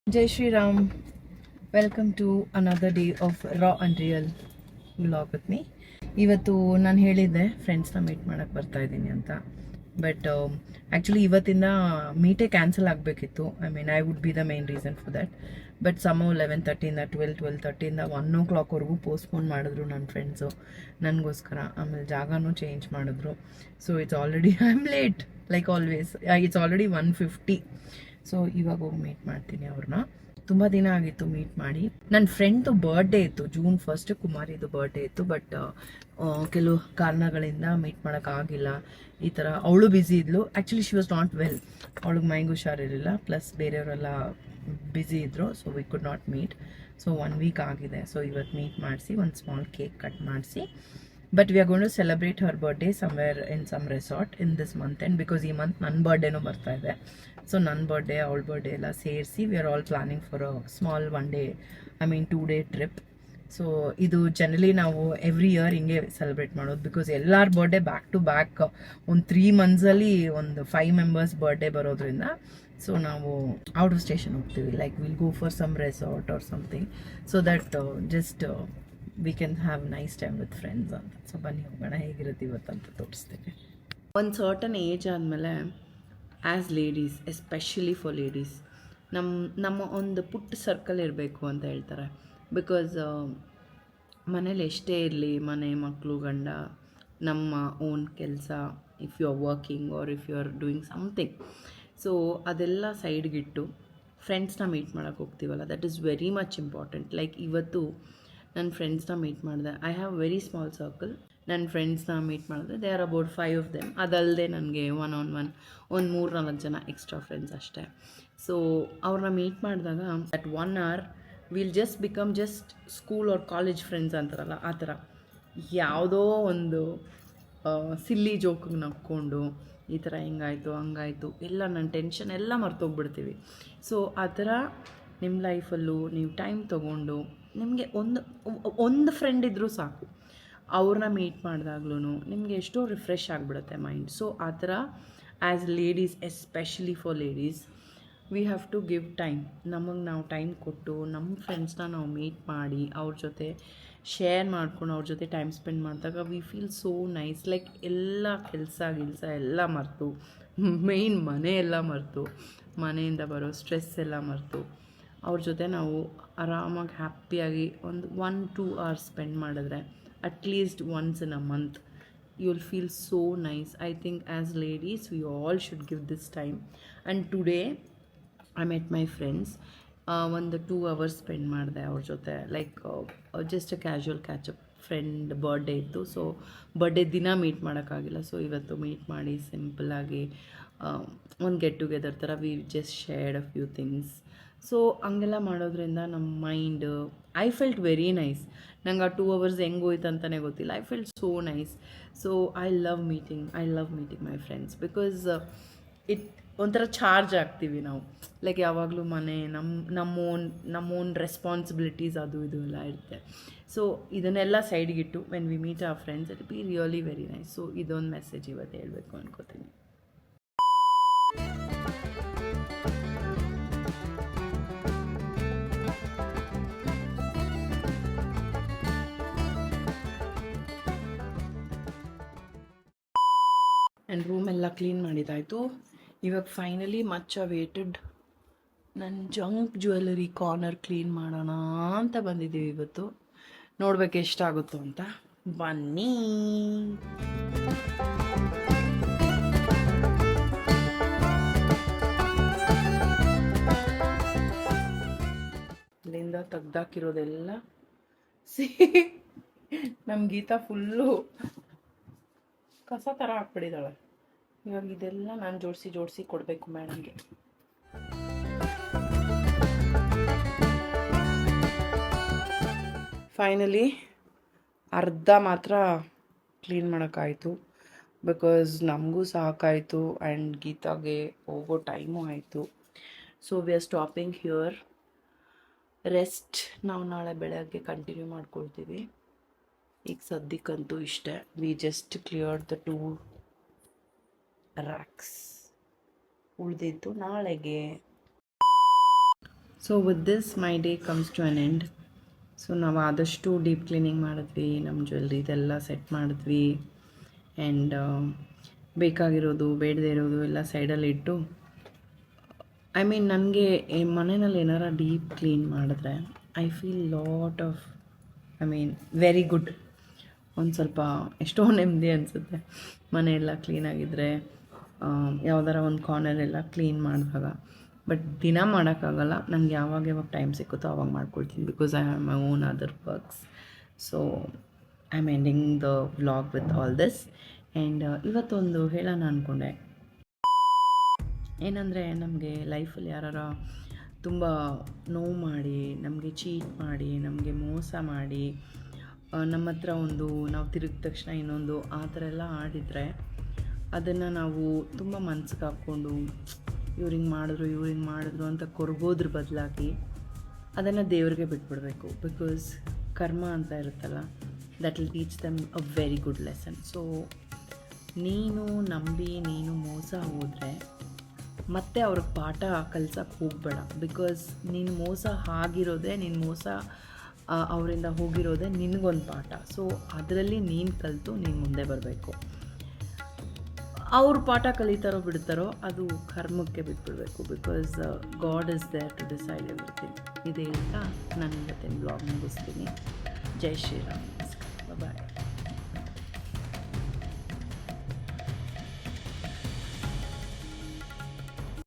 Jai Shri Ram. Welcome to another day of raw and real vlog with me. ಇವತ್ತು ನಾನು ಹೇಳಿದ್ದೆ ಫ್ರೆಂಡ್ಸ್ನ meet ಮಾಡೋಕ್ಕೆ ಬರ್ತಾ ಇದ್ದೀನಿ ಅಂತ. ಬಟ್ ಆ್ಯಕ್ಚುಲಿ ಇವತ್ತಿಂದ ಮೀಟೇ ಕ್ಯಾನ್ಸಲ್ ಆಗಬೇಕಿತ್ತು. I would be the main reason for that. But some 11:30ಇಂದ 12:30ಇಂದ 1 o'clockವರೆಗೂ ಪೋಸ್ಟ್ಪೋನ್ ಮಾಡಿದ್ರು ನನ್ನ ಫ್ರೆಂಡ್ಸು ನನಗೋಸ್ಕರ. ಆಮೇಲೆ ಜಾಗನೂ ಚೇಂಜ್ ಮಾಡಿದ್ರು. So it's already I am late like always. It's already 1:50. So ಇವಾಗ ಹೋಗಿ ಮೀಟ್ ಮಾಡ್ತೀನಿ ಅವ್ರನ್ನ. ತುಂಬ ದಿನ ಆಗಿತ್ತು ಮೀಟ್ ಮಾಡಿ. ನನ್ನ ಫ್ರೆಂಡ್ದು ಬರ್ಡೇ ಇತ್ತು, June 1st ಕುಮಾರಿದು ಬರ್ಡೇ ಇತ್ತು. ಬಟ್ ಕೆಲವು ಕಾರಣಗಳಿಂದ ಮೀಟ್ ಮಾಡೋಕ್ಕಾಗಿಲ್ಲ. ಈ ಥರ ಅವಳು ಬ್ಯುಸಿ ಇದ್ಲು. Actually she was not well. ಅವಳಿಗೆ ಮೈಗೆ ಹುಷಾರಿರಲಿಲ್ಲ, ಪ್ಲಸ್ ಬೇರೆಯವರೆಲ್ಲ ಬ್ಯುಸಿ ಇದ್ದರು. So we could not meet. So 1 week ಆಗಿದೆ. ಸೊ ಇವತ್ತು ಮೀಟ್ ಮಾಡಿಸಿ ಒಂದು ಸ್ಮಾಲ್ ಕೇಕ್ ಕಟ್ ಮಾಡಿಸಿ, but we are going to celebrate her birthday somewhere in some resort in this month end, because ಈ month ನನ್ನ ಬರ್ಡೇನೂ ಬರ್ತಾ ಇದೆ. ಸೊ ನನ್ನ ಬರ್ಡೇ ಅವಳ ಬರ್ಡೇ ಎಲ್ಲ ಸೇರಿಸಿ we are all planning for a small 1 day 2 day trip. So ಇದು generally ನಾವು ಎವ್ರಿ ಇಯರ್ ಹಿಂಗೆ ಸೆಲೆಬ್ರೇಟ್ ಮಾಡೋದು, ಬಿಕಾಸ್ ಎಲ್ಲರ ಬರ್ಡೇ ಬ್ಯಾಕ್ ಟು ಬ್ಯಾಕ್ ಒಂದು 3 monthsಲ್ಲಿ ಒಂದು 5 members ಬರ್ಡೇ ಬರೋದ್ರಿಂದ. ಸೊ ನಾವು ಔಟ್ ಆಫ್ ಸ್ಟೇಷನ್ ಹೋಗ್ತೀವಿ, like will go for some resort or something, so that just we can have nice time with friends ಅಂತ. ಸೊ ಬನ್ನಿ ಹೋಗೋಣ, ಹೇಗಿರುತ್ತೆ ಇವತ್ತಂತ ತೋರಿಸ್ತೀನಿ. ಒಂದು ಸರ್ಟನ್ ಏಜ್ ಆದಮೇಲೆ as ladies, especially for ladies, ನಮ್ಮ ಒಂದು ಪುಟ್ಟ ಸರ್ಕಲ್ ಇರಬೇಕು ಅಂತ ಹೇಳ್ತಾರೆ. ಬಿಕಾಸ್ ಮನೇಲಿ ಎಷ್ಟೇ ಇರಲಿ, ಮನೆ, ಮಕ್ಕಳು, ಗಂಡ, ನಮ್ಮ ಓನ್ ಕೆಲಸ, if you are working or if you are doing something, so ಅದೆಲ್ಲ ಸೈಡ್ಗಿಟ್ಟು ಫ್ರೆಂಡ್ಸ್ನ ಮೀಟ್ ಮಾಡೋಕ್ಕೆ ಹೋಗ್ತೀವಲ್ಲ, that is very much important. Like ಇವತ್ತು ನನ್ನ ಫ್ರೆಂಡ್ಸ್ನ ಮೀಟ್ ಮಾಡಿದೆ. I have very small circle. ನನ್ನ ಫ್ರೆಂಡ್ಸ್ನ ಮೀಟ್ ಮಾಡಿದ್ರೆ they are about 5 of them. ಅದಲ್ಲದೆ ನನಗೆ 1-on-1 ಒಂದು 3-4 ಜನ ಎಕ್ಸ್ಟ್ರಾ ಫ್ರೆಂಡ್ಸ್ ಅಷ್ಟೇ. ಸೊ ಅವ್ರನ್ನ ಮೀಟ್ ಮಾಡಿದಾಗ that 1 hour will just become just school or college friends ಅಂತಾರಲ್ಲ, ಆ ಥರ ಯಾವುದೋ ಒಂದು ಸಿಲ್ಲಿ ಜೋಕಿಗೆ ನಕ್ಕೊಂಡು ಈ ಥರ ಹಿಂಗಾಯಿತು ಹಂಗಾಯಿತು ಎಲ್ಲ ನನ್ನ ಟೆನ್ಷನ್ ಎಲ್ಲ ಮರ್ತೋಗ್ಬಿಡ್ತೀವಿ. ಸೊ ಆ ಥರ ನಿಮ್ಮ ಲೈಫಲ್ಲೂ ನೀವು ಟೈಮ್ ತೊಗೊಂಡು ನಿಮಗೆ ಒಂದು ಫ್ರೆಂಡ್ ಇದ್ದರೂ ಸಾಕು, ಅವ್ರನ್ನ ಮೀಟ್ ಮಾಡಿದಾಗ್ಲೂ ನಿಮಗೆ ಎಷ್ಟೋ ರಿಫ್ರೆಶ್ ಆಗಿಬಿಡುತ್ತೆ ಮೈಂಡ್. ಸೊ ಆ ಥರ as ladies, especially for ladies, we have to give time. ನಮಗೆ ನಾವು ಟೈಮ್ ಕೊಟ್ಟು ನಮ್ಮ ಫ್ರೆಂಡ್ಸ್ನ ನಾವು ಮೀಟ್ ಮಾಡಿ ಅವ್ರ ಜೊತೆ ಶೇರ್ ಮಾಡ್ಕೊಂಡು ಅವ್ರ ಜೊತೆ ಟೈಮ್ ಸ್ಪೆಂಡ್ ಮಾಡಿದಾಗ we feel so nice. Like ಎಲ್ಲ ಕೆಲಸ ಎಲ್ಲ ಮರೆತು, ಮೇಯ್ನ್ ಮನೆ ಎಲ್ಲ ಮರೆತು, ಮನೆಯಿಂದ ಬರೋ ಸ್ಟ್ರೆಸ್ ಎಲ್ಲ ಮರೆತು ಅವ್ರ ಜೊತೆ ನಾವು ಆರಾಮಾಗಿ ಹ್ಯಾಪಿಯಾಗಿ ಒಂದು 1-2 hours ಸ್ಪೆಂಡ್ ಮಾಡಿದ್ರೆ, at least once in a month, you will feel so nice. I think as ladies we all should give this time. And today I met my friends. ಒಂದು 2 hours ಸ್ಪೆಂಡ್ ಮಾಡಿದೆ ಅವ್ರ ಜೊತೆ. Like just a casual catch up. Friend birthday ಇತ್ತು, so birthday ದಿನ meet ಮಾಡೋಕ್ಕಾಗಿಲ್ಲ. So ಇವತ್ತು meet ಮಾಡಿ ಸಿಂಪಲ್ಲಾಗಿ ಒಂದು ಗೆಟ್ ಟುಗೆದರ್ ಥರ we just shared a few things. So ಹಂಗೆಲ್ಲ ಮಾಡೋದ್ರಿಂದ ನಮ್ಮ mind, I felt very nice. ನಂಗೆ ಆ 2 hours ಹೆಂಗೆ ಹೋಯ್ತು ಅಂತಲೇ ಗೊತ್ತಿಲ್ಲ. I felt so nice. So I love meeting my friends, because it ಒಂಥರ ಚಾರ್ಜ್ ಆಗ್ತೀವಿ ನಾವು. ಲೈಕ್ ಯಾವಾಗಲೂ ಮನೆ, ನಮ್ಮ ಓನ್ ರೆಸ್ಪಾನ್ಸಿಬಿಲಿಟೀಸ್ ಅದು ಇದು ಎಲ್ಲ ಇರುತ್ತೆ. ಸೊ ಇದನ್ನೆಲ್ಲ ಸೈಡ್ಗಿಟ್ಟು when we meet our friends, it be really very nice. So ಇದೊಂದು ಮೆಸೇಜ್ ಇವತ್ತು ಹೇಳಬೇಕು ಅನ್ಕೋತೀನಿ. ಆ್ಯಂಡ್ ರೂಮ್ ಎಲ್ಲ ಕ್ಲೀನ್ ಮಾಡಿದ್ದಾಯಿತು. ಇವಾಗ ಫೈನಲಿ ಮಚ್ ಅವೇಟೆಡ್ ನನ್ನ ಜಂಕ್ ಜ್ಯುವೆಲರಿ ಕಾರ್ನರ್ ಕ್ಲೀನ್ ಮಾಡೋಣ ಅಂತ ಬಂದಿದ್ದೀವಿ ಇವತ್ತು. ನೋಡ್ಬೇಕು ಎಷ್ಟಾಗುತ್ತೋ ಅಂತ. ಬನ್ನಿ. ಇಲ್ಲಿಂದ ತೆಗ್ದಾಕಿರೋದೆಲ್ಲ ನಮ್ಮ ಗೀತಾ ಫುಲ್ಲು ಕಸ ಥರ ಹಾಕ್ಬಿಟ್ಟಿದ್ದಾಳೆ. ಇವಾಗ ಇದೆಲ್ಲ ನಾನು ಜೋಡಿಸಿ ಕೊಡಬೇಕು ಮೇಡಮ್ಗೆ. ಫೈನಲಿ ಅರ್ಧ ಮಾತ್ರ ಕ್ಲೀನ್ ಮಾಡೋಕ್ಕಾಯಿತು, ಬಿಕಾಸ್ ನಮಗೂ ಸಾಕಾಯಿತು ಆ್ಯಂಡ್ ಗೀತಾಗೆ ಹೋಗೋ ಟೈಮು ಆಯಿತು. So we are stopping here. Rest ನಾವು ನಾಳೆ ಬೆಳಗ್ಗೆ ಕಂಟಿನ್ಯೂ ಮಾಡ್ಕೊಳ್ತೀವಿ. ಈಗ ಸದ್ಯಕ್ಕಂತೂ ಇಷ್ಟೇ. We just cleared the 2 racks. ಉಳಿದಿದ್ದು ನಾಳೆಗೆ. So with this my day comes to an end. So ನಾವು ಆದಷ್ಟು ಡೀಪ್ ಕ್ಲೀನಿಂಗ್ ಮಾಡಿದ್ವಿ, ನಮ್ಮ ಜ್ಯುವೆಲ್ರಿ ಇದೆಲ್ಲ ಸೆಟ್ ಮಾಡಿದ್ವಿ. ಆ್ಯಂಡ್ ಬೇಕಾಗಿರೋದು ಬೇಡದೇ ಇರೋದು ಎಲ್ಲ ಸೈಡಲ್ಲಿ ಇಟ್ಟು, ಐ ಮೀನ್ ನನಗೆ ಮನೆಯಲ್ಲಿ ಏನಾರ ಡೀಪ್ ಕ್ಲೀನ್ ಮಾಡಿದ್ರೆ I feel lot of very good. ಒಂದು ಸ್ವಲ್ಪ ಎಷ್ಟೋ ನೆಮ್ಮದಿ ಅನಿಸುತ್ತೆ ಮನೆಯೆಲ್ಲ ಕ್ಲೀನಾಗಿದ್ದರೆ, ಯಾವುದಾರ ಒಂದು ಕಾರ್ನರ್ ಎಲ್ಲ ಕ್ಲೀನ್ ಮಾಡಿದಾಗ. ಬಟ್ ದಿನ ಮಾಡೋಕ್ಕಾಗಲ್ಲ, ನನಗೆ ಯಾವಾಗ ಟೈಮ್ ಸಿಕ್ಕುತ್ತೋ ಅವಾಗ ಮಾಡ್ಕೊಳ್ತೀನಿ, because I have my own other works. So I am ending the vlog with all this. And ಇವತ್ತೊಂದು ಹೇಳೋಣ ಅಂದ್ಕೊಂಡೆ. ಏನಂದರೆ, ನಮಗೆ ಲೈಫಲ್ಲಿ ಯಾರು ತುಂಬ ನೋವು ಮಾಡಿ, ನಮಗೆ ಚೀಟ್ ಮಾಡಿ, ನಮಗೆ ಮೋಸ ಮಾಡಿ, ನಮ್ಮ ಹತ್ರ ಒಂದು ನಾವು ತಿರುಗಿದ ತಕ್ಷಣ ಇನ್ನೊಂದು ಆ ಥರ ಎಲ್ಲ ಆಡಿದರೆ, ಅದನ್ನು ನಾವು ತುಂಬ ಮನ್ಸಿಗೆ ಹಾಕ್ಕೊಂಡು ಇವ್ರು ಹಿಂಗೆ ಮಾಡಿದ್ರು ಅಂತ ಕೊರಗೋದ್ರ ಬದಲಾಗಿ ಅದನ್ನು ದೇವ್ರಿಗೆ ಬಿಟ್ಬಿಡಬೇಕು. ಬಿಕಾಸ್ ಕರ್ಮ ಅಂತ ಇರುತ್ತಲ್ಲ, that will teach them a very good lesson. So ನೀನು ನಂಬಿ ನೀನು ಮೋಸ ಹೋದರೆ ಮತ್ತೆ ಅವ್ರಿಗೆ ಪಾಠ ಕಲ್ಸೋಕ್ಕೆ ಹೋಗಬೇಡ. ಬಿಕಾಸ್ ನೀನು ಮೋಸ ಆಗಿರೋದೇ, ನೀನು ಮೋಸ ಅವರಿಂದ ಹೋಗಿರೋದೇ ನಿನಗೊಂದು ಪಾಠ. ಸೊ ಅದರಲ್ಲಿ ನೀನು ಕಲಿತು ನೀನು ಮುಂದೆ ಬರಬೇಕು. ಅವ್ರು ಪಾಠ ಕಲಿತಾರೋ ಬಿಡ್ತಾರೋ ಅದು ಕರ್ಮಕ್ಕೆ ಬಿಟ್ಬಿಡಬೇಕು. Because God is there to decide everything. ಇದೇ ಅಂತ ನಾನು ಇವತ್ತಿನ ಬ್ಲಾಗ್ ಮುಗಿಸ್ತೀನಿ. ಜೈ ಶ್ರೀರಾಮ್.